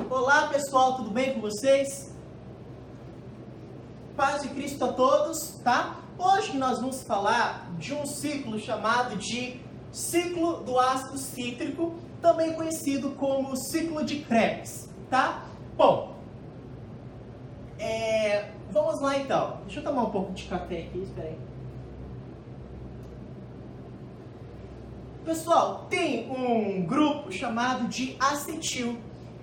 Olá pessoal, tudo bem com vocês? Paz de Cristo a todos, tá? Hoje nós vamos falar de um ciclo chamado de ciclo do ácido cítrico, também conhecido como ciclo de Krebs, tá? Bom, vamos lá então. Deixa eu tomar um pouco de café aqui, espera aí. Pessoal, tem um grupo chamado de acetil.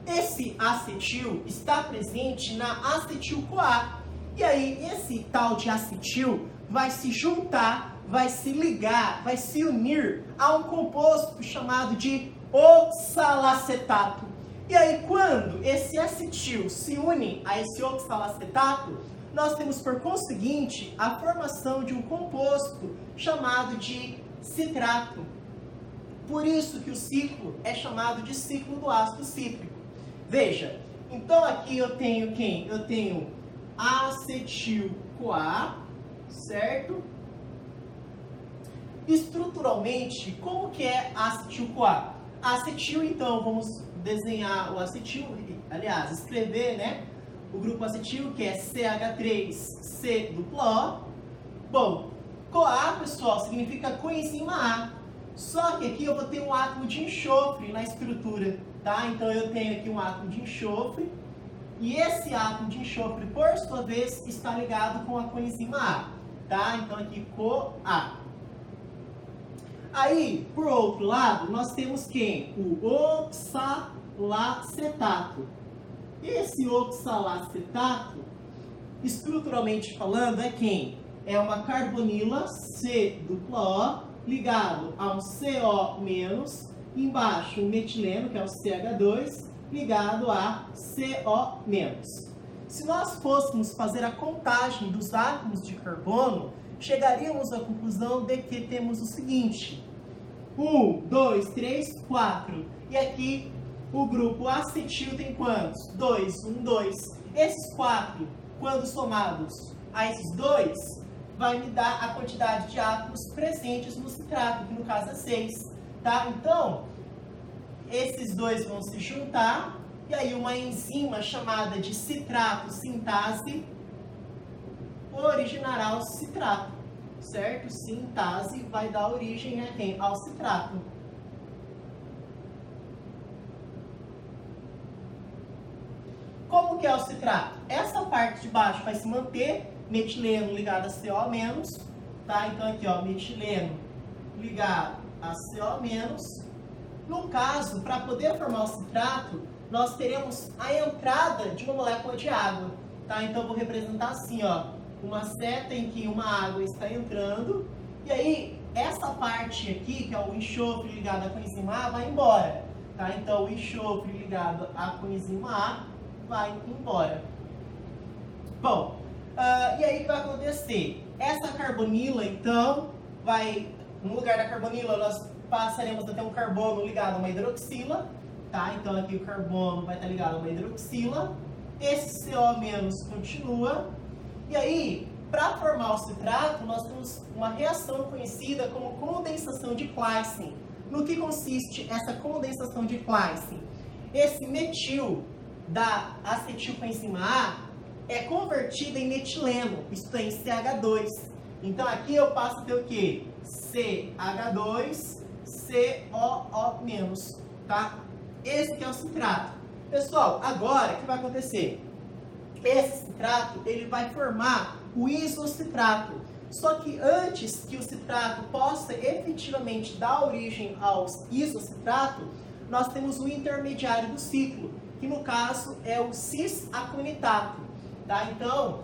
Esse acetil está presente na acetil-CoA. E aí, esse tal de acetil vai se juntar, vai se ligar, vai se unir a um composto chamado de oxalacetato. E aí, quando esse acetil se une a esse oxalacetato, nós temos por conseguinte a formação de um composto chamado de citrato. Por isso que o ciclo é chamado de ciclo do ácido cítrico. Veja, então aqui eu tenho quem? Eu tenho acetil-CoA, certo? Estruturalmente, como que é acetil-CoA? Acetil, então, vamos desenhar o acetil, aliás, escrever, né? O grupo acetil, que é CH3C-O. Bom, CoA, pessoal, significa coenzima A. Só que aqui eu vou ter um átomo de enxofre na estrutura, tá? Então eu tenho aqui um átomo de enxofre, e esse átomo de enxofre, por sua vez, está ligado com a coenzima A, tá? Então aqui CoA. Aí, por outro lado, nós temos quem? O oxalacetato. Esse oxalacetato, estruturalmente falando, é quem? É uma carbonila C-O ligado a um CO-, embaixo um metileno, que é o CH2, ligado a CO-. Se nós fôssemos fazer a contagem dos átomos de carbono, chegaríamos à conclusão de que temos o seguinte: 1, 2, 3, 4. E aqui o grupo acetil tem quantos? 2, 1, 2. Esses 4, quando somados a esses 2, vai me dar a quantidade de átomos presentes no citrato, que no caso é 6, tá? Então, esses dois vão se juntar, e aí uma enzima chamada de citrato sintase originará o citrato, certo? Sintase vai dar origem a quem? Ao citrato. Como que é o citrato? Essa parte de baixo vai se manter, metileno ligado a CO-, tá? Então aqui, ó, metileno ligado a CO-. No caso, para poder formar o citrato, nós teremos a entrada de uma molécula de água, tá? Então eu vou representar assim, ó, uma seta em que uma água está entrando, e aí essa parte aqui, que é o enxofre ligado à coenzima A, vai embora, tá? Então o enxofre ligado à coenzima A vai embora. Bom, e aí o que vai acontecer? Essa carbonila, então, no lugar da carbonila, nós passaremos a ter um carbono ligado a uma hidroxila, tá? Então aqui o carbono vai estar ligado a uma hidroxila, esse CO- continua, e aí, para formar o citrato, nós temos uma reação conhecida como condensação de Claisen. No que consiste essa condensação de Claisen? Esse metil da acetilcoenzima A é convertida em metileno, isto é, em CH2. Então aqui eu passo a ter o quê? CH2, COO-, tá? Esse que é o citrato. Pessoal, agora o que vai acontecer? Esse citrato, ele vai formar o isocitrato. Só que antes que o citrato possa efetivamente dar origem ao isocitrato, nós temos o intermediário do ciclo, que no caso é o cis-aconitato. Tá? Então,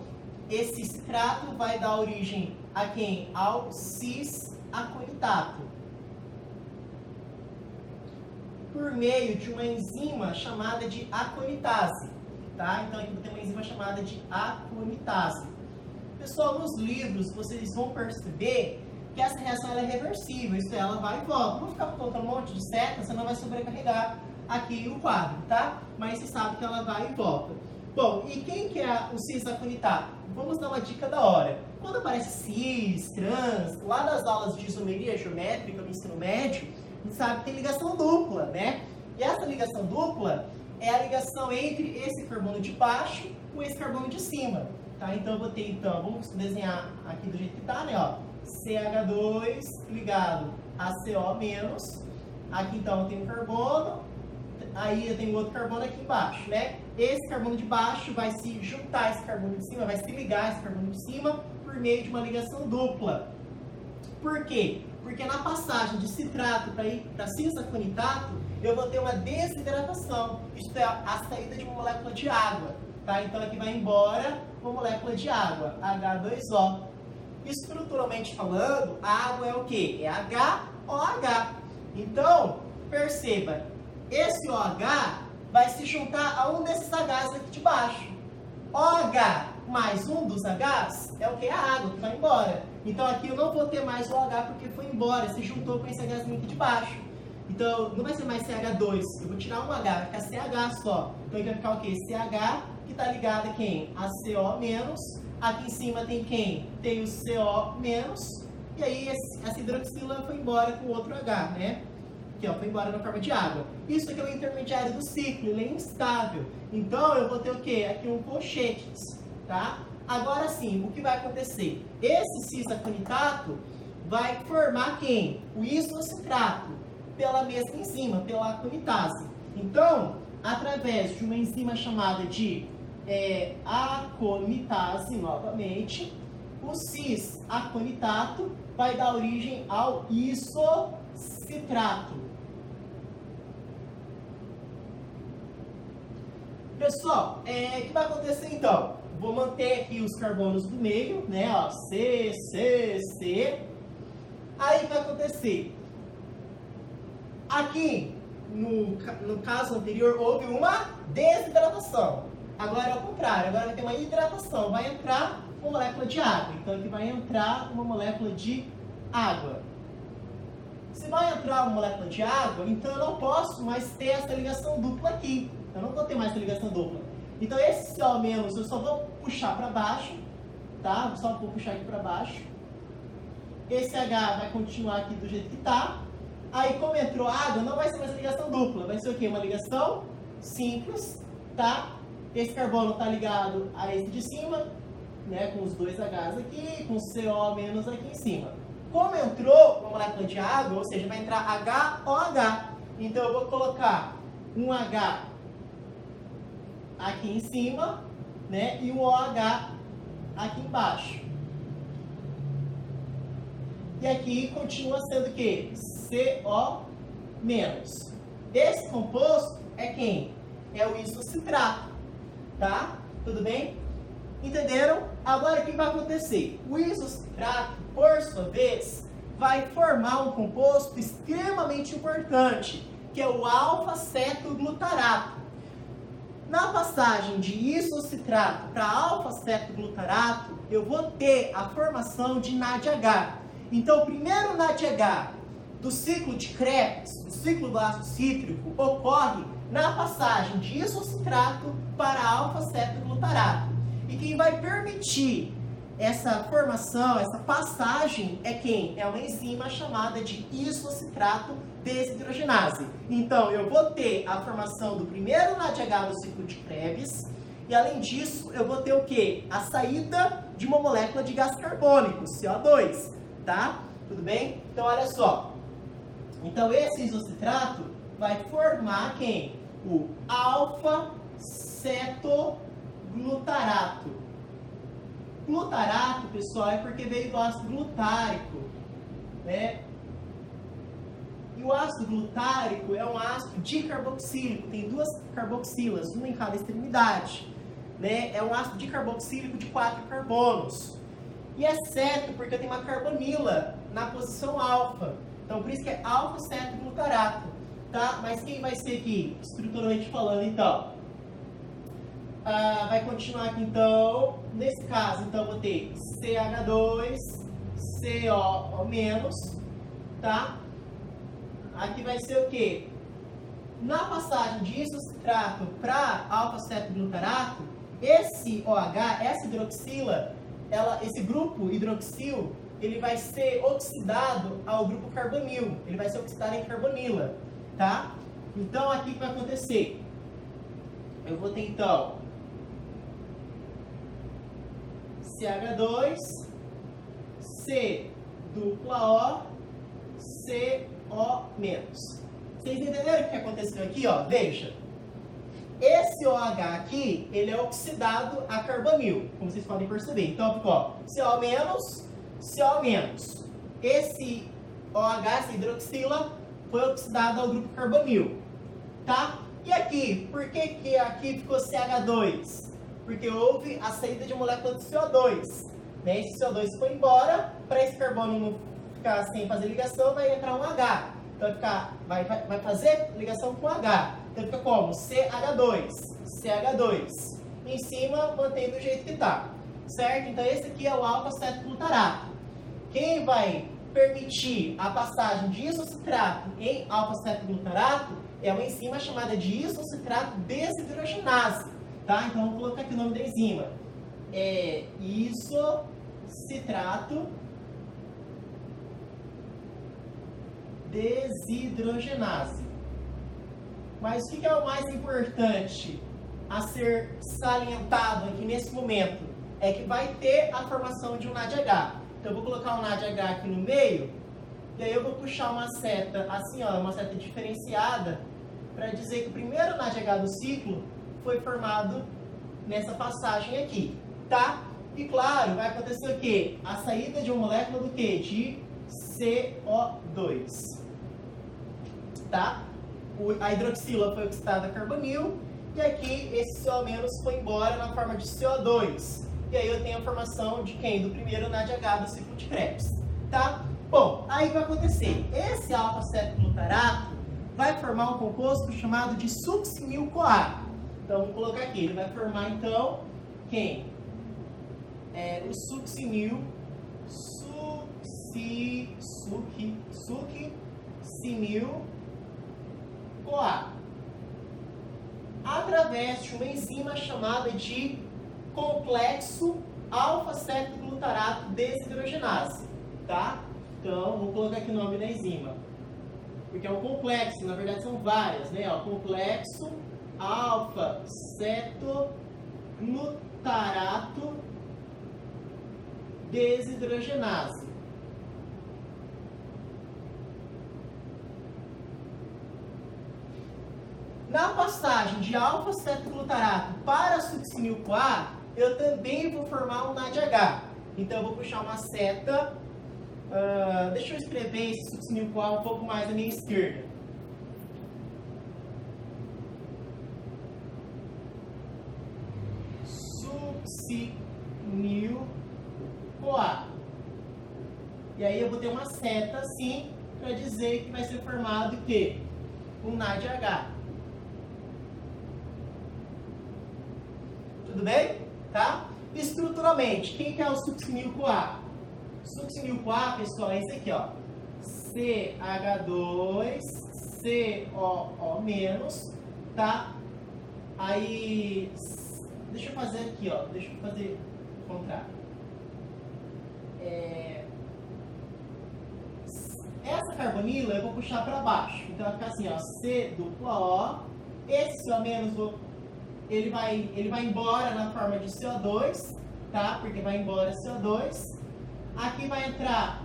esse citrato vai dar origem a quem? Ao cis-aconitato. Por meio de uma enzima chamada de aconitase. Tá? Então, aqui tem uma enzima chamada de aconitase. Pessoal, nos livros vocês vão perceber que essa reação ela é reversível, isso é, ela vai e volta. Não vou ficar colocando um monte de seta, senão vai sobrecarregar aqui o quadro, tá? Mas você sabe que ela vai e volta. Bom, e quem que é o cis-aconitato? Vamos dar uma dica da hora. Quando aparece cis, trans, lá nas aulas de isomeria geométrica no ensino médio, a gente sabe que tem ligação dupla, né? E essa ligação dupla é a ligação entre esse carbono de baixo com esse carbono de cima. Tá? Então, eu vou ter, vamos desenhar aqui do jeito que está, né? Ó, CH2 ligado a CO-. Aqui, então, eu tenho um carbono, aí eu tenho outro carbono aqui embaixo, né? Esse carbono de baixo vai se juntar a esse carbono de cima, vai se ligar a esse carbono de cima por meio de uma ligação dupla. Por quê? Porque na passagem de citrato para ir para cisaconitato, eu vou ter uma desidratação. Isso é a saída de uma molécula de água. Tá? Então, aqui vai embora uma molécula de água, H2O. Estruturalmente falando, a água é o quê? É HOH. Então, perceba, esse OH vai se juntar a um desses Hs aqui de baixo. OH mais um dos Hs é o que? A água, que vai embora. Então, aqui eu não vou ter mais o OH porque foi embora, se juntou com esse Hzinho aqui de baixo. Então, não vai ser mais CH2, eu vou tirar um H, vai ficar CH só. Então, aqui vai ficar o quê? CH, que está ligado a quem? A CO-. Aqui em cima tem quem? Tem o CO-. E aí, essa hidroxila foi embora com outro H, né? Que ó, foi embora na forma de água. Isso aqui é o intermediário do ciclo, ele é instável. Então, eu vou ter o quê? Aqui um colchetes, tá? Agora sim, o que vai acontecer? Esse cisaconitato vai formar quem? O isocitrato, pela mesma enzima, pela aconitase. Então, através de uma enzima chamada de aconitase, novamente, o cis-aconitato vai dar origem ao isocitrato. Pessoal, o que vai acontecer então? Vou manter aqui os carbonos do meio, né? Ó, C, C, C. Aí o que vai acontecer? Aqui, no caso anterior, houve uma desidratação. Agora é o contrário, agora vai ter uma hidratação. Vai entrar uma molécula de água. Então, aqui vai entrar uma molécula de água. Se vai entrar uma molécula de água, então eu não posso mais ter essa ligação dupla aqui. Eu não vou ter mais essa ligação dupla. Então, esse CO- eu só vou puxar para baixo, tá? Só vou puxar aqui para baixo. Esse H vai continuar aqui do jeito que está. Aí, como entrou água, não vai ser mais uma ligação dupla. Vai ser o quê? Uma ligação simples, tá? Esse carbono está ligado a esse de cima, né? Com os dois Hs aqui, com o CO- aqui em cima. Como entrou uma molécula de água, ou seja, vai entrar HOH. Então, eu vou colocar um H aqui em cima, né? E um OH aqui embaixo. E aqui continua sendo o quê? CO-. Esse composto é quem? É o isocitrato, tá? Tudo bem? Entenderam? Agora, o que vai acontecer? O isocitrato, por sua vez, vai formar um composto extremamente importante, que é o alfa-cetoglutarato. Na passagem de isocitrato para alfa-cetoglutarato, eu vou ter a formação de NADH. Então, o primeiro NADH do ciclo de Krebs, do ciclo do ácido cítrico, ocorre na passagem de isocitrato para alfa-cetoglutarato. E quem vai permitir essa formação, essa passagem, é quem? É uma enzima chamada de isocitrato desidrogenase. Então, eu vou ter a formação do primeiro NADH do ciclo de Krebs, e além disso, eu vou ter o quê? A saída de uma molécula de gás carbônico, CO2, tá? Tudo bem? Então, olha só. Então, esse isocitrato vai formar quem? O alfa-cetoglutarato. Glutarato, pessoal, é porque veio do ácido glutárico, né? E o ácido glutárico é um ácido dicarboxílico, tem duas carboxilas, uma em cada extremidade, né? É um ácido dicarboxílico de 4 carbonos. E é ceto porque tem uma carbonila na posição alfa. Então, por isso que é alfa-cetoglutarato, tá? Mas quem vai ser aqui, estruturalmente falando, então? Vai continuar aqui, então, nesse caso, então, eu vou ter CH2, CO-, tá? Aqui vai ser o quê? Na passagem de isocitrato para alfa-cetoglutarato, esse OH, essa hidroxila, esse grupo hidroxil, ele vai ser oxidado ao grupo carbonil. Ele vai ser oxidado em carbonila, tá? Então, aqui o que vai acontecer? Eu vou ter, então, CH2, C dupla O, CO menos. Vocês entenderam o que aconteceu aqui? Ó? Veja. Esse OH aqui, ele é oxidado a carbonil, como vocês podem perceber. Então, ficou CO menos, CO menos. Esse OH, essa hidroxila, foi oxidado ao grupo carbonil. Tá? E aqui, por que que aqui ficou CH2? Porque houve a saída de molécula de CO2. Né? Esse CO2 foi embora, para esse carbono não ficar sem fazer ligação, vai entrar um H. Então vai fazer ligação com H. Então fica como? CH2. CH2. Em cima, mantém do jeito que está. Certo? Então esse aqui é o alfa-cetoglutarato. Quem vai permitir a passagem de isocitrato em alfa-cetoglutarato é uma enzima chamada de isocitrato desidrogenase. Tá? Então vou colocar aqui o nome da enzima. É isocitrato desidrogenase. Mas o que é o mais importante a ser salientado aqui nesse momento? É que vai ter a formação de um NADH. Então eu vou colocar um NADH aqui no meio, e aí eu vou puxar uma seta assim, ó, uma seta diferenciada, para dizer que o primeiro NADH do ciclo foi formado nessa passagem aqui, tá? E claro, vai acontecer o quê? A saída de uma molécula do quê? De CO2, tá? A hidroxila foi oxidada a carbonil, e aqui esse CO- foi embora na forma de CO2. E aí eu tenho a formação de quem? Do primeiro NADH do ciclo de Krebs, tá? Bom, aí vai acontecer, esse alfa-cetoglutarato vai formar um composto chamado de succinil-CoA. Então, vamos colocar aqui, ele vai formar então quem? O succinil-CoA, através de uma enzima chamada de complexo alfa-cetoglutarato desidrogenase, tá? Então, vou colocar aqui o nome da enzima, porque é um complexo, na verdade são várias, né? Ó, complexo alfa-cetoglutarato desidrogenase. Na passagem de alfa-cetoglutarato para succinil-CoA, eu também vou formar um NADH. Então, eu vou puxar uma seta. Deixa eu escrever esse succinil-CoA um pouco mais à minha esquerda. Succinil-CoA. E aí eu vou ter uma seta assim para dizer que vai ser formado o quê? Um NADH. Tudo bem? Tá? Estruturalmente, quem que é o succinil-CoA? Succinil-CoA, pessoal, é esse aqui, ó. CH2, COO-, tá? Aí, deixa eu fazer aqui, ó. Deixa eu fazer o contrário. Essa carbonila eu vou puxar para baixo. Então vai ficar assim, ó. C dupla O. Esse CO-, ele vai embora na forma de CO2, tá? Porque vai embora CO2. Aqui vai entrar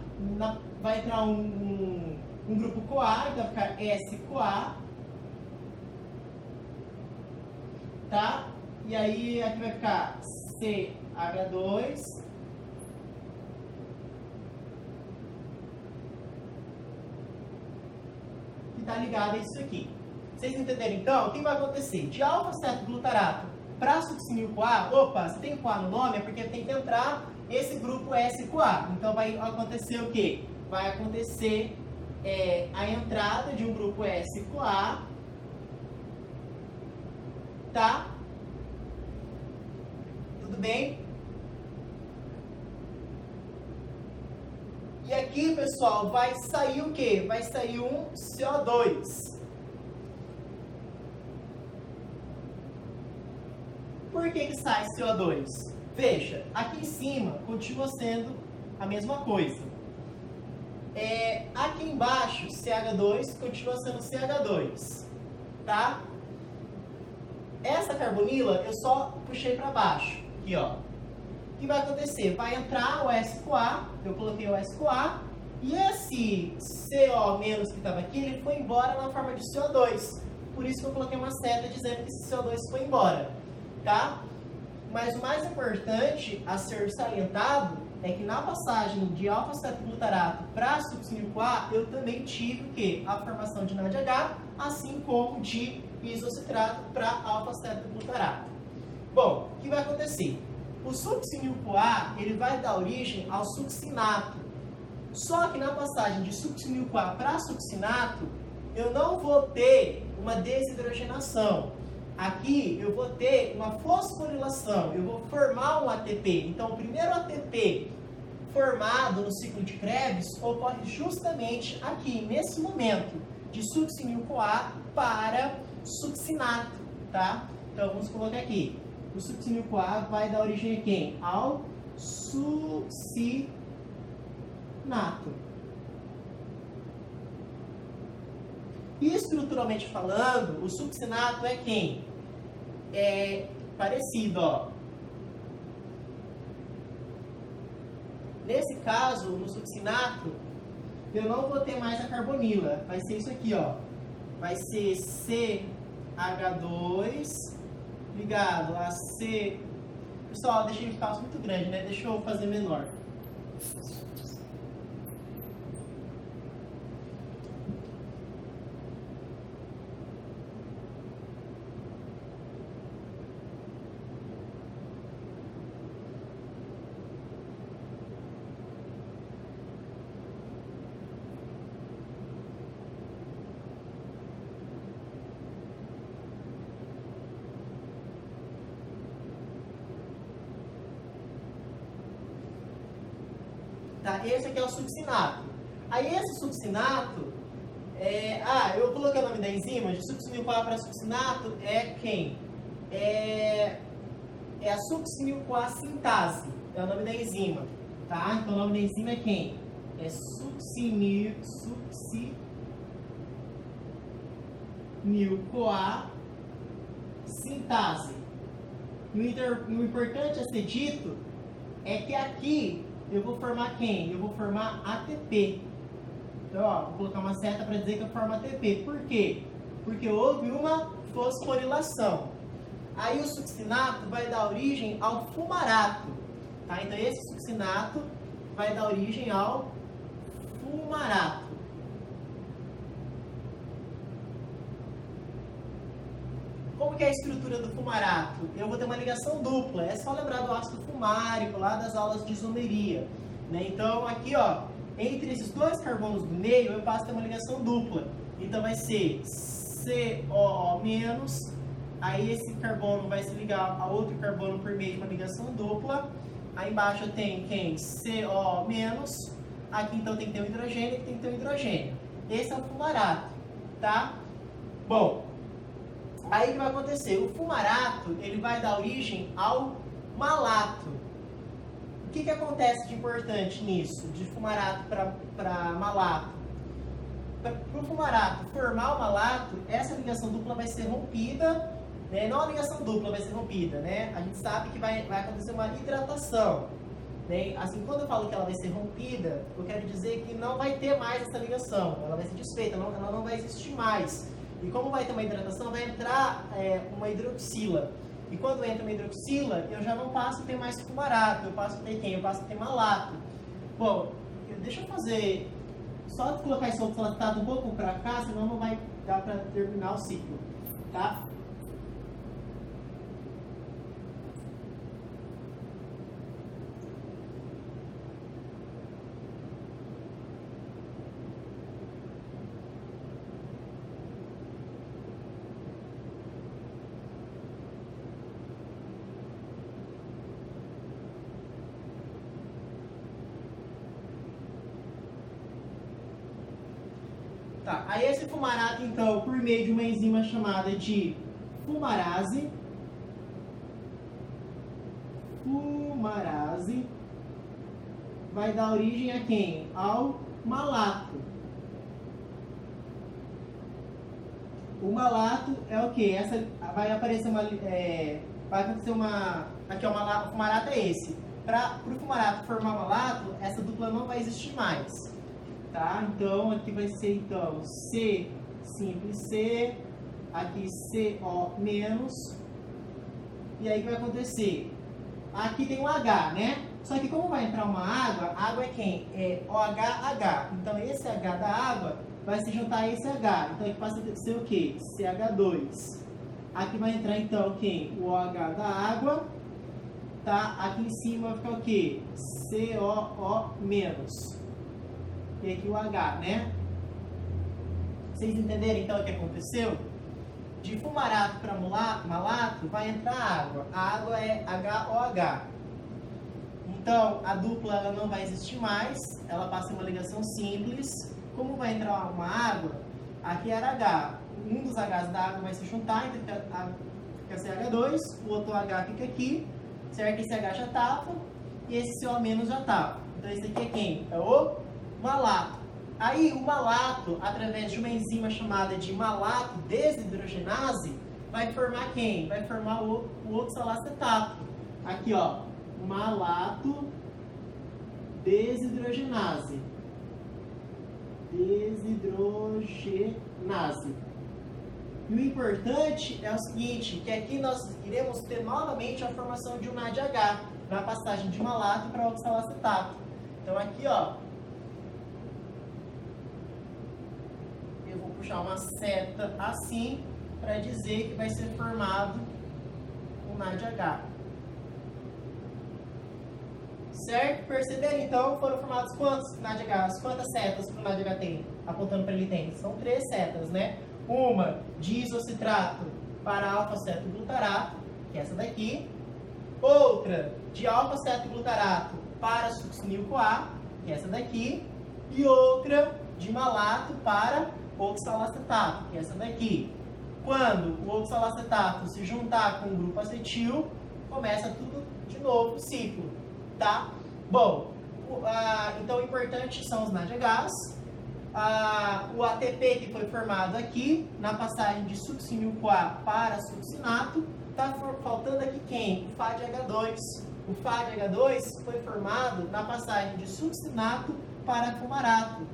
um grupo CoA, então vai ficar S-CoA, tá? E aí aqui vai ficar CH2, que está ligado a isso aqui. Vocês entenderam então? O que vai acontecer? De alfa-cetoglutarato para succinil-CoA, opa, se tem CoA no nome é porque tem que entrar esse grupo S-CoA. Então vai acontecer o quê? Vai acontecer a entrada de um grupo S-CoA, tá? Tudo bem? E aqui, pessoal, vai sair o quê? Vai sair um CO2. Por que sai CO2? Veja, aqui em cima continua sendo a mesma coisa. Aqui embaixo, CH2 continua sendo CH2. tá? Essa carbonila eu só puxei para baixo, aqui ó. O que vai acontecer? Vai entrar o S-CoA, eu coloquei o S-CoA, e esse CO- que estava aqui, ele foi embora na forma de CO2. Por isso que eu coloquei uma seta dizendo que esse CO2 foi embora, tá? Mas o mais importante a ser salientado é que na passagem de alfa-cetoglutarato para succinil-CoA, eu também tive o quê? A formação de NADH, assim como de isocitrato para alfa-cetoglutarato. Bom, o que vai acontecer? O succinil-CoA, ele vai dar origem ao succinato. Só que na passagem de succinil-CoA para succinato, eu não vou ter uma desidrogenação. Aqui eu vou ter uma fosforilação, eu vou formar um ATP. Então, o primeiro ATP formado no ciclo de Krebs ocorre justamente aqui, nesse momento, de succinil-CoA para succinato, tá? Então, vamos colocar aqui. O succinil-CoA vai dar origem a quem? Ao succinato. E estruturalmente falando, o succinato é quem? É parecido, ó. Nesse caso, no succinato, eu não vou ter mais a carbonila. Vai ser isso aqui, ó. Vai ser CH2 ligado a C. Pessoal, deixei o espaço muito grande, né? Deixa eu fazer menor. Tá? Esse aqui é o succinato. Aí esse succinato, eu coloquei o nome da enzima, de succinil-CoA para succinato, é quem? É a succinil-CoA sintase, é o nome da enzima, tá? Então o nome da enzima é quem? É succinil-CoA sintase. E o importante a ser dito é que aqui eu vou formar quem? Eu vou formar ATP. Então, ó, vou colocar uma seta para dizer que eu formo ATP. Por quê? Porque houve uma fosforilação. Aí o succinato vai dar origem ao fumarato. Tá? Então, esse succinato vai dar origem ao fumarato. Como que é a estrutura do fumarato? Eu vou ter uma ligação dupla. É só lembrar do ácido fumárico, lá das aulas de isomeria. Né? Então, aqui, ó, entre esses dois carbonos do meio, eu passo a ter uma ligação dupla. Então, vai ser COO-, aí esse carbono vai se ligar a outro carbono por meio de uma ligação dupla. Aí embaixo eu tenho quem? CO-, aqui então tem que ter um hidrogênio, aqui tem que ter um hidrogênio. Esse é o fumarato, tá? Bom, aí o que vai acontecer? O fumarato, ele vai dar origem ao malato. O que acontece de importante nisso, de fumarato para malato? Para o fumarato formar o malato, essa ligação dupla vai ser rompida, né? Não a ligação dupla vai ser rompida, né? A gente sabe que vai acontecer uma hidratação. Né? Assim, quando eu falo que ela vai ser rompida, eu quero dizer que não vai ter mais essa ligação, ela vai ser desfeita, ela não vai existir mais. E como vai ter uma hidratação, vai entrar uma hidroxila. E quando entra uma hidroxila, eu já não passo a ter mais fumarato, eu passo a ter quem? Eu passo a ter malato. Bom, deixa eu fazer... Só colocar esse oxalato um pouco para cá, senão não vai dar para terminar o ciclo. Tá? Tá, aí esse fumarato, então, por meio de uma enzima chamada de fumarase, vai dar origem a quem? Ao malato. o malato é o quê? Essa vai aparecer vai acontecer aqui ó, o fumarato é esse. Para o fumarato formar malato, essa dupla não vai existir mais, tá? Então aqui vai ser então C simples C, aqui CO menos, e aí o que vai acontecer? Aqui tem um H, né? Só que como vai entrar uma água, a água é quem? É OHH. Então esse H da água vai se juntar a esse H. Então aqui passa a ser o quê? CH2. Aqui vai entrar então quem? O OH da água. Tá? Aqui em cima vai ficar o quê? COO menos. E aqui o H, né? Vocês entenderam então o que aconteceu? De fumarato para malato vai entrar água. A água é HOH. Então, a dupla ela não vai existir mais, ela passa em uma ligação simples. Como vai entrar uma água, aqui era H. Um dos Hs da água vai se juntar, então fica CH2, o outro H fica aqui, certo? Esse H já estava e esse CO menos já estava. Então, esse aqui é quem? É o malato. Aí, o malato, através de uma enzima chamada de malato desidrogenase, vai formar quem? Vai formar o oxalacetato. Aqui, ó. Malato desidrogenase. Desidrogenase. E o importante é o seguinte, que aqui nós iremos ter novamente a formação de um NADH, na passagem de malato para oxalacetato. Então aqui, ó, eu vou puxar uma seta assim, para dizer que vai ser formado um NADH. Certo? Perceberam? Então, foram formados quantos NADHs? Quantas setas que o NADH tem? Apontando para ele tem? São 3 setas, né? Uma de isocitrato para alfa-cetoglutarato, que é essa daqui. Outra de alfa-cetoglutarato para succinil-CoA, que é essa daqui. E outra de malato para oxalacetato, que é essa daqui. Quando o oxalacetato se juntar com o grupo acetil, começa tudo de novo o ciclo. Tá? Bom, então o importante são os NADHs. O ATP que foi formado aqui, na passagem de succinil-CoA para succinato, está faltando aqui quem? O FADH2. O FADH2 foi formado na passagem de succinato para fumarato.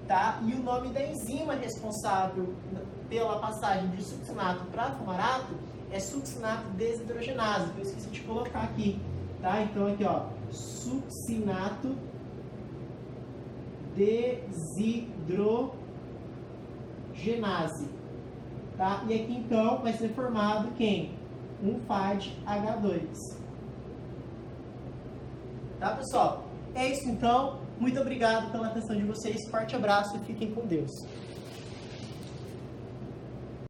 Tá? E o nome da enzima responsável pela passagem de succinato para fumarato é succinato desidrogenase, que eu esqueci de colocar aqui. Tá? Então aqui, ó, succinato desidrogenase. Tá? E aqui então vai ser formado quem? Um FADH2. Tá, pessoal? É isso então. Muito obrigado pela atenção de vocês. Forte abraço e fiquem com Deus.